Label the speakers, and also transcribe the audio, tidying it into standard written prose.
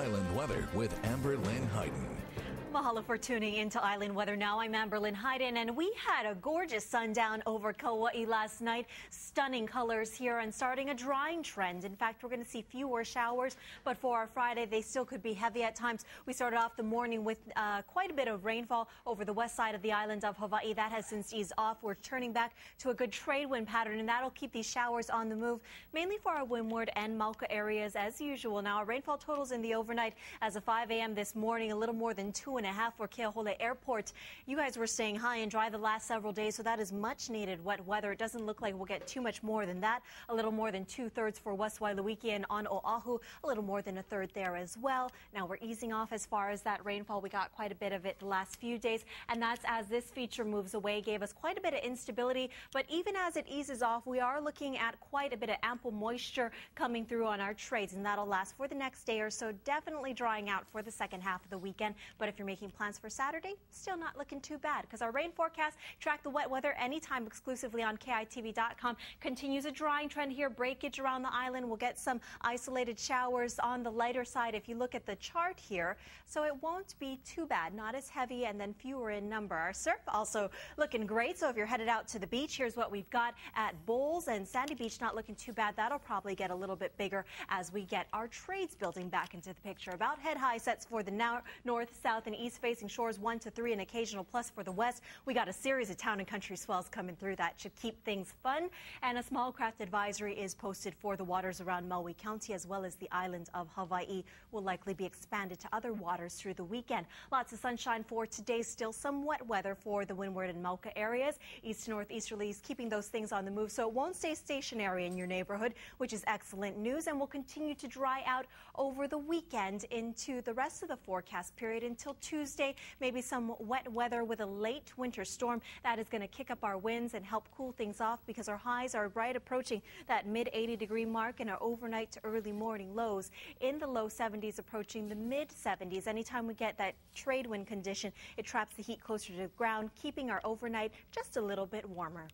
Speaker 1: Island weather with Amber Lynn Hayden.
Speaker 2: Mahalo for tuning into Island Weather Now. I'm Amber Lynn Hayden, and we had a gorgeous sundown over Kauai last night. Stunning colors here and starting a drying trend. In fact, we're going to see fewer showers, but for our Friday, they still could be heavy at times. We started off the morning with quite a bit of rainfall over the west side of the island of Hawaii. That has since eased off. We're turning back to a good trade wind pattern, and that'll keep these showers on the move, mainly for our windward and Mauka areas as usual. Now, our rainfall totals in the overnight as of 5 a.m. this morning, a little more than 2.5 for Keauhole Airport. You guys were staying high and dry the last several days, so that is much needed wet weather. It doesn't look like we'll get too much more than that. A little more than 2/3 for West Wailuiki and on Oahu, a little more than 1/3 there as well. Now we're easing off as far as that rainfall. We got quite a bit of it the last few days, and that's as this feature moves away, gave us quite a bit of instability. But even as it eases off, we are looking at quite a bit of ample moisture coming through on our trades, and that'll last for the next day or so. Definitely drying out for the second half of the weekend. But if you're making plans for Saturday, still not looking too bad, because our rain forecast, track the wet weather anytime exclusively on KITV.com, continues a drying trend here. Breakage around the island. We'll get some isolated showers on the lighter side if you look at the chart here. So it won't be too bad, not as heavy, and then fewer in number. Our surf also looking great. So if you're headed out to the beach, here's what we've got at Bowls and Sandy Beach. Not looking too bad. That'll probably get a little bit bigger as we get our trades building back into the picture. About head high sets for the north, south, and east facing shores, 1 to 3, an occasional plus for the west. We got a series of town and country swells coming through. That should keep things fun. And a small craft advisory is posted for the waters around Maui County, as well as the island of Hawaii. Will likely be expanded to other waters through the weekend. Lots of sunshine for today. Still some wet weather for the windward and Mauka areas. East to northeasterlies keeping those things on the move, so it won't stay stationary in your neighborhood, which is excellent news, and will continue to dry out over the weekend into the rest of the forecast period until Tuesday. Maybe some wet weather with a late winter storm. That is going to kick up our winds and help cool things off, because our highs are right approaching that mid 80-degree mark, and our overnight to early morning lows in the low 70s, approaching the mid 70s. Anytime we get that trade wind condition, it traps the heat closer to the ground, keeping our overnight just a little bit warmer.